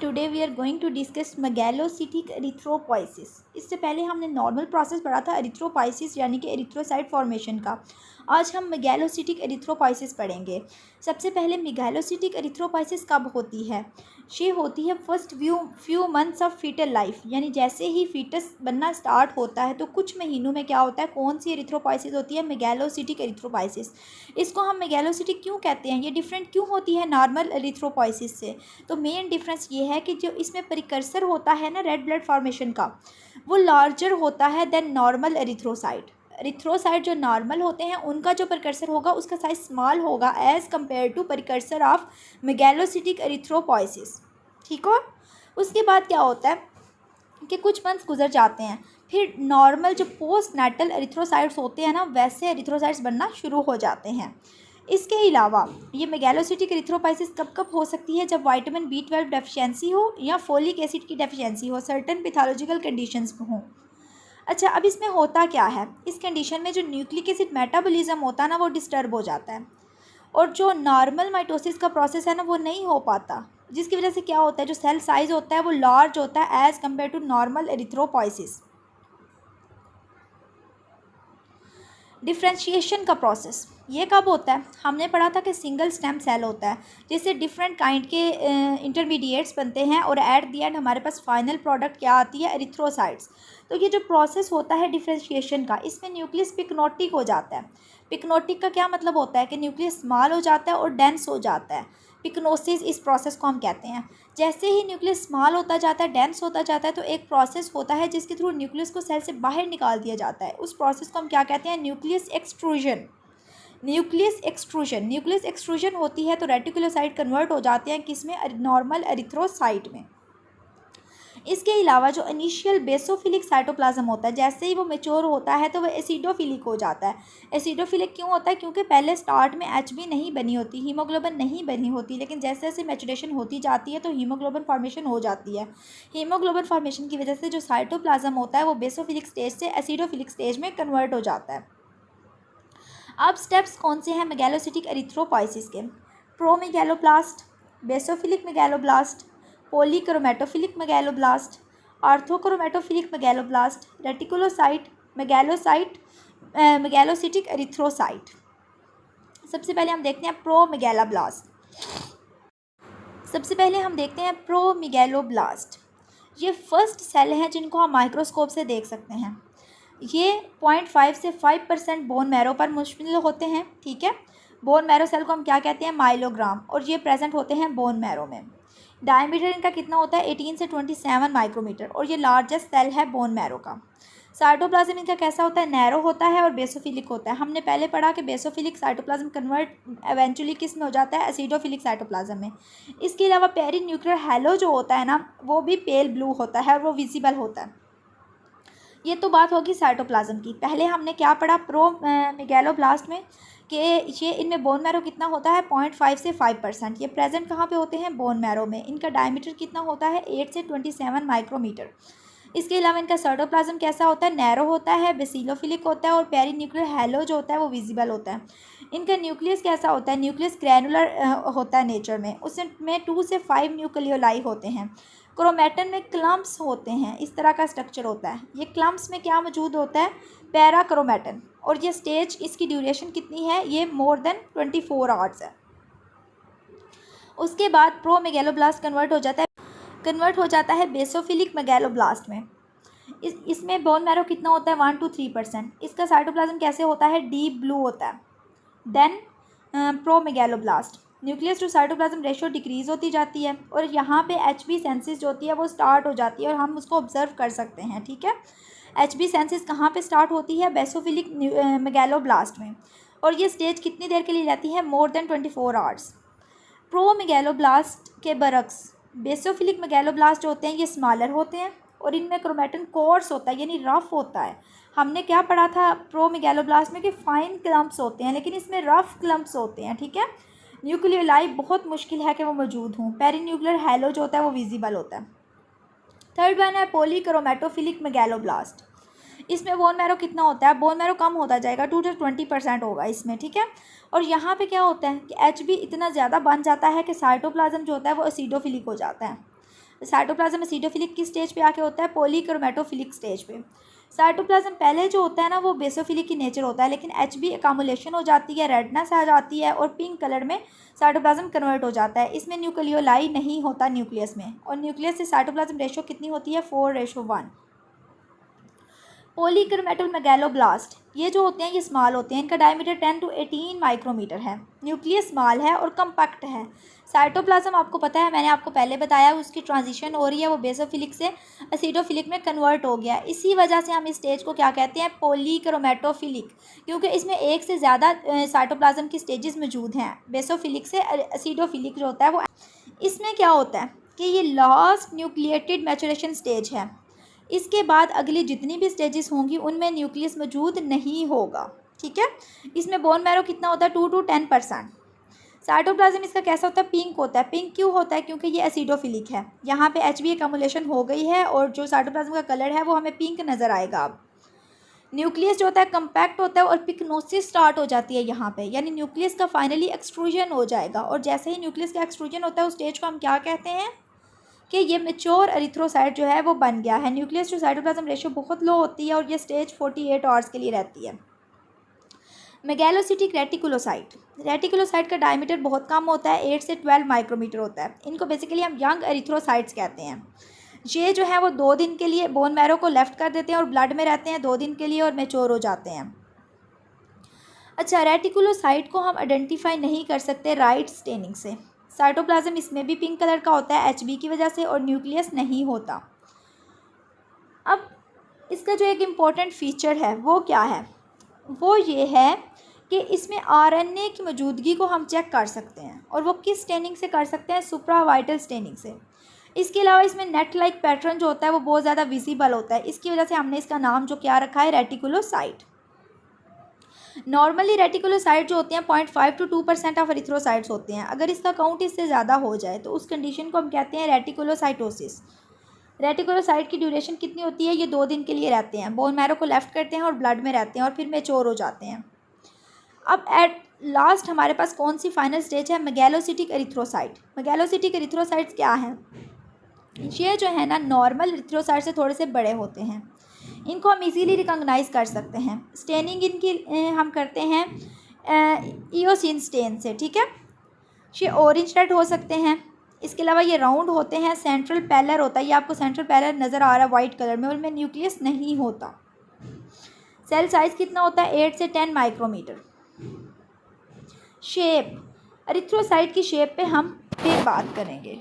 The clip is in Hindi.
Today we are going to discuss megalocytic erythropoiesis. इससे पहले हमने नॉर्मल प्रोसेस पढ़ा था एरिथ्रोपोइसिस यानी कि एरिथ्रोसाइट फॉर्मेशन का। आज हम मेगैलोसिटिक एरिथ्रोपोइसिस पढ़ेंगे। सबसे पहले मेगैलोसिटिक एरिथ्रोपोइसिस कब होती है? ये होती है first few months of fetal life, यानी जैसे ही फीटस बनना स्टार्ट होता है तो कुछ महीनों में क्या होता है, कौन सी एरिथ्रोपोइसिस होती है? मेगैलोसिटिक एरिथ्रोपोइसिस। इसको हम मेगैलोसिटिक क्यों कहते हैं, ये डिफरेंट क्यों होती है नॉर्मल एरिथ्रोपोइसिस से? तो मेन डिफरेंस ये है कि जो इसमें प्रिकर्सर होता है ना रेड ब्लड फॉर्मेशन का, वो लार्जर होता है देन नॉर्मल एरिथ्रोसाइट। एरिथ्रोसाइट जो नॉर्मल होते हैं उनका जो प्रिकर्सर होगा उसका साइज स्मॉल होगा as compare to precursor of megalocytic erythropoiesis. ठीक हो? उसके बाद क्या होता है कि कुछ मंथ्स गुजर जाते हैं, फिर नॉर्मल जो पोस्ट नेटल एरिथ्रोसाइट्स होते हैं ना वैसे एरिथ्रोसाइट्स बनना शुरू हो जाते हैं। इसके अलावा ये मेगैलोसिटिक एरिथ्रोपोइसिस कब कब हो सकती है? जब विटामिन B12 डेफिशिएंसी हो या फोलिक एसिड की डेफिशिएंसी हो, सर्टेन पैथोलॉजिकल कंडीशंस हों। अच्छा, अब इसमें होता क्या है, इस कंडीशन में जो न्यूक्लिक एसिड मेटाबॉलिज्म होता है ना वो डिस्टर्ब हो जाता है और जो नॉर्मल माइटोसिस का प्रोसेस है ना वो नहीं हो पाता, जिसकी वजह से क्या होता है, जो सेल साइज होता है वो लार्ज होता है as compare to normal erythropoiesis. Differentiation का प्रोसेस ये कब होता है? हमने पढ़ा था कि सिंगल स्टेम सेल होता है जिससे डिफरेंट काइंड के इंटरमीडिएट्स बनते हैं और एट दी एंड हमारे पास फाइनल प्रोडक्ट क्या आती है? एरिथ्रोसाइट्स। तो ये जो प्रोसेस होता है डिफ्रेंशिएशन का, इसमें न्यूक्लियस पिक्नोटिक हो जाता है। पिक्नोटिक का क्या मतलब होता है कि न्यूक्लियस स्मॉल हो जाता है और डेंस हो जाता है। पिक्नोसिस इस प्रोसेस को हम कहते हैं। जैसे ही न्यूक्लियस स्मॉल होता जाता है, डेंस होता जाता है, तो एक प्रोसेस होता है जिसके थ्रू न्यूक्लियस को सेल से बाहर निकाल दिया जाता है। उस प्रोसेस को हम क्या कहते हैं? Nucleus extrusion. न्यूक्लियस एक्सट्रूजन होती है तो रेटिकुलोसाइट कन्वर्ट हो जाते हैं किस में? नॉर्मल एरिथ्रोसाइट में। इसके अलावा जो इनिशियल बेसोफिलिक साइटोप्लाज्म होता है, जैसे ही वो मेच्योर होता है तो वह एसिडोफिलिक हो जाता है। एसिडोफिलिक क्यों होता है? क्योंकि पहले स्टार्ट में HB नहीं बनी होती, हीमोग्लोबिन नहीं बनी होती, लेकिन जैसे जैसे मैचुरेशन होती जाती है तो हीमोग्लोबिन फॉर्मेशन हो जाती है। हीमोग्लोबिन फॉर्मेशन की वजह से जो साइटोप्लाज्म होता है वो बेसोफिलिक स्टेज से एसिडोफिलिक स्टेज में कन्वर्ट हो जाता है। अब स्टेप्स कौन से हैं मेगैलोसिटिक एरिथ्रोपोइसिस के? प्रोमेगैलोब्लास्ट, बेसोफिलिक मेगैलोब्लास्ट, पॉलीक्रोमेटोफिलिक मेगैलोब्लास्ट, आर्थोक्रोमेटोफिलिक मेगैलोब्लास्ट, रेटिकुलोसाइट, मेगैलोसाइट, मेगैलोसिटिक एरिथ्रोसाइट। सबसे पहले हम देखते हैं प्रोमेगैलोब्लास्ट। ये फर्स्ट सेल हैं जिनको हम माइक्रोस्कोप से देख सकते हैं। ये 0.5 से 5% बोन मैरो पर मुश्तमिल होते हैं। ठीक है, बोन मैरो सेल को हम क्या कहते हैं? माइलोग्राम। और ये प्रेजेंट होते हैं बोन मैरो में। डायमीटर इनका कितना होता है? 18 से 27 माइक्रोमीटर। और ये लार्जेस्ट सेल है बोन मैरो का। साइटोप्लाज्म इनका कैसा होता है? नैरो होता है और बेसोफिलिक होता है। हमने पहले पढ़ा कि बेसोफिलिक साइटोप्लाज्म कन्वर्ट एवेंचुअली किस में हो जाता है? एसिडोफिलिक साइटोप्लाज्म में। इसके अलावा पेरी न्यूक्लियर हैलो जो होता है ना वो भी पेल ब्लू होता है और वो विजिबल होता है। ये तो बात होगी साइटोप्लाज्म की। पहले हमने क्या पढ़ा प्रोमेगैलोब्लास्ट में कि ये इनमें बोन मैरो कितना होता है? 0.5 से 5%। ये प्रेजेंट कहाँ पे होते हैं? बोन मैरो में। इनका डायमीटर कितना होता है? 8 से 27 माइक्रोमीटर। इसके अलावा इनका साइटोप्लाज्म कैसा होता है? नैरो होता है, बेसिलोफिलिक होता है और पेरी न्यूक्लियर हैलो जो होता है वो विजिबल होता है। इनका न्यूक्लियस कैसा होता है? न्यूक्लियस ग्रैनुलर होता है नेचर में। उसमें 2 से 5 न्यूक्लियोलाई होते हैं। क्रोमेटन में क्लम्प्स होते हैं, इस तरह का स्ट्रक्चर होता है। ये क्लम्प्स में क्या मौजूद होता है? पैराक्रोमेटन। और ये स्टेज, इसकी ड्यूरेशन कितनी है? ये मोर देन 24 आवर्स है। उसके बाद प्रोमेगैलोब्लास्ट कन्वर्ट हो जाता है बेसोफिलिक मेगैलोब्लास्ट में। इसमें बोन मैरो कितना होता है? 1 to 3%। इसका साइटोप्लाज्म कैसे होता है? डीप ब्लू होता है। Then promegaloblast nucleus to cytoplasm ratio decrease होती जाती है और यहाँ पे HB सेंसिस जो होती है वो स्टार्ट हो जाती है और हम उसको ऑब्जर्व कर सकते हैं। ठीक है, HB सेंसिस कहाँ पे स्टार्ट होती है? बेसोफिलिक मेगैलोब्लास्ट में। और ये स्टेज कितनी देर के लिए रहती है? More than 24 hours. प्रोमेगैलोब्लास्ट के बरक्स बेसोफिलिक मेगैलोब्लास्ट जो होते हैं ये स्मॉलर होते हैं और इनमें क्रोमेटन कोर्स होता है यानी रफ होता है। हमने क्या पढ़ा था प्रोमेगैलोब्लास्ट में कि फाइन क्लम्प्स होते हैं, लेकिन इसमें रफ क्लम्प्स होते हैं। ठीक है, न्यूक्लियोलाई बहुत मुश्किल है कि वो मौजूद हों। पेरी न्यूक्लियर हैलो जो होता है वो विजिबल होता है। थर्ड वन है पॉलीक्रोमेटोफिलिक मेगैलोब्लास्ट। इसमें बोन मैरो कितना होता है? बोन मैरो कम होता जाएगा, 2 to 20% होगा इसमें। ठीक है, और यहाँ पे क्या होता है कि HB इतना ज़्यादा बन जाता है कि साइटोप्लाज्म जो होता है वो एसिडोफिलिक हो जाता है। साइटोप्लाज्म एसिडोफिलिक की स्टेज पे आके होता है पॉलीक्रोमेटोफिलिक स्टेज पे। साइटोप्लाज्म पहले जो होता है ना वो बेसोफिलिक की नेचर होता है, लेकिन एचबी अकामुलेशन हो जाती है, रेडनेस आ जाती है और पिंक कलर में साइटोप्लाज्म कन्वर्ट हो जाता है। इसमें न्यूक्लियोलाई नहीं होता न्यूक्लियस में, और न्यूक्लियस से साइटोप्लाज्म रेशो कितनी होती है 4:1। पॉलीक्रोमेटोमेगैलोब्लास्ट ये जो होते हैं ये स्मॉल होते हैं, इनका डायमीटर 10 to 18 माइक्रोमीटर है। न्यूक्लियस स्मॉल है और कम्पैक्ट है। साइटोप्लाज्म आपको पता है, मैंने आपको पहले बताया, उसकी ट्रांजिशन हो रही है, वो बेसोफिलिक से एसिडोफिलिक में कन्वर्ट हो गया। इसी वजह से हम इस स्टेज को क्या कहते हैं, पॉलीक्रोमेटोफिलिक, क्योंकि इसमें एक से ज़्यादा साइटोप्लाज्म की स्टेजेस मौजूद हैं। बेसोफिलिक से एसिडोफिलिक जो होता है वो, इसमें क्या होता है कि ये लास्ट न्यूक्लिएटेड मैचुरेशन स्टेज है। इसके बाद अगली जितनी भी स्टेजेस होंगी उनमें न्यूक्लियस मौजूद नहीं होगा, ठीक है। इसमें बोन मैरो कितना होता है 2 to 10%। साइटोप्लाज्म इसका कैसा होता है, पिंक होता है। पिंक क्यों होता है, क्योंकि ये एसिडोफिलिक है। यहाँ पे एचबी अक्यूमुलेशन हो गई है और जो साइटोप्लाज्म का कलर है वो हमें पिंक नज़र आएगा। अब न्यूक्लियस जो होता है कम्पैक्ट होता है और पिक्नोसिस स्टार्ट हो जाती है यहाँ पे, यानी न्यूक्लियस का फाइनली एक्सट्रूजन हो जाएगा। और जैसे ही न्यूक्लियस का एक्सट्रूजन होता है उस स्टेज को हम क्या कहते हैं कि ये मेच्योर एरिथ्रोसाइट जो है वो बन गया है। न्यूक्लियस टू साइटोप्लाज्म रेशियो बहुत लो होती है और ये स्टेज 48 आवर्स के लिए रहती है। मेगैलोसिटिक रेटिकुलोसाइट, रेटिकुलोसाइट का डायमीटर बहुत कम होता है, 8 से 12 माइक्रोमीटर होता है। इनको बेसिकली हम यंग एरिथ्रोसाइट्स कहते हैं। ये जो है वो 2 दिन के लिए बोन मैरो को लेफ्ट कर देते हैं और ब्लड में रहते हैं 2 दिन के लिए और मेच्योर हो जाते हैं। अच्छा, रेटिकुलोसाइट को हम आइडेंटिफाई नहीं कर सकते राइट स्टेनिंग से। साइटोप्लाज्म इसमें भी पिंक कलर का होता है एचबी की वजह से, और न्यूक्लियस नहीं होता। अब इसका जो एक इम्पॉर्टेंट फीचर है वो क्या है, वो ये है कि इसमें आरएनए की मौजूदगी को हम चेक कर सकते हैं, और वो किस स्टेनिंग से कर सकते हैं, सुप्रावाइटल स्टेनिंग से। इसके अलावा इसमें नेट लाइक पैटर्न जो होता है वो बहुत ज़्यादा विजिबल होता है। इसकी वजह से हमने इसका नाम जो क्या रखा है, रेटिकुलोसाइट। नॉर्मली रेटिकुलोसाइट जो होते हैं 0.5 to 2% ऑफ एरिथ्रोसाइट्स होते हैं। अगर इसका काउंट इससे ज़्यादा हो जाए तो उस कंडीशन को हम कहते हैं रेटिकुलोसाइटोसिस। रेटिकुलोसाइट की ड्यूरेशन कितनी होती है, ये 2 दिन के लिए रहते हैं, बोन मैरो को लेफ्ट करते हैं और ब्लड में रहते हैं और फिर मेच्योर हो जाते हैं। अब एट लास्ट हमारे पास कौन सी फाइनल स्टेज है, मेगैलोसिटिक एरिथ्रोसाइट। मेगैलोसिटिक एरिथ्रोसाइट्स क्या हैं, ये जो है ना नॉर्मल एरिथ्रोसाइट से थोड़े से बड़े होते हैं। इनको हम इजीली रिकॉग्नाइज कर सकते हैं। स्टेनिंग इनकी हम करते हैं ईओसिन स्टेन से, ठीक है। ये ऑरेंज रेड हो सकते हैं। इसके अलावा ये राउंड होते हैं, सेंट्रल पैलर होता है, ये आपको सेंट्रल पैलर नज़र आ रहा है वाइट कलर में, और उनमें न्यूक्लियस नहीं होता। सेल साइज़ कितना होता है 8 से 10 माइक्रोमीटर। शेप, एरिथ्रोसाइट की शेप पे हम फिर बात करेंगे।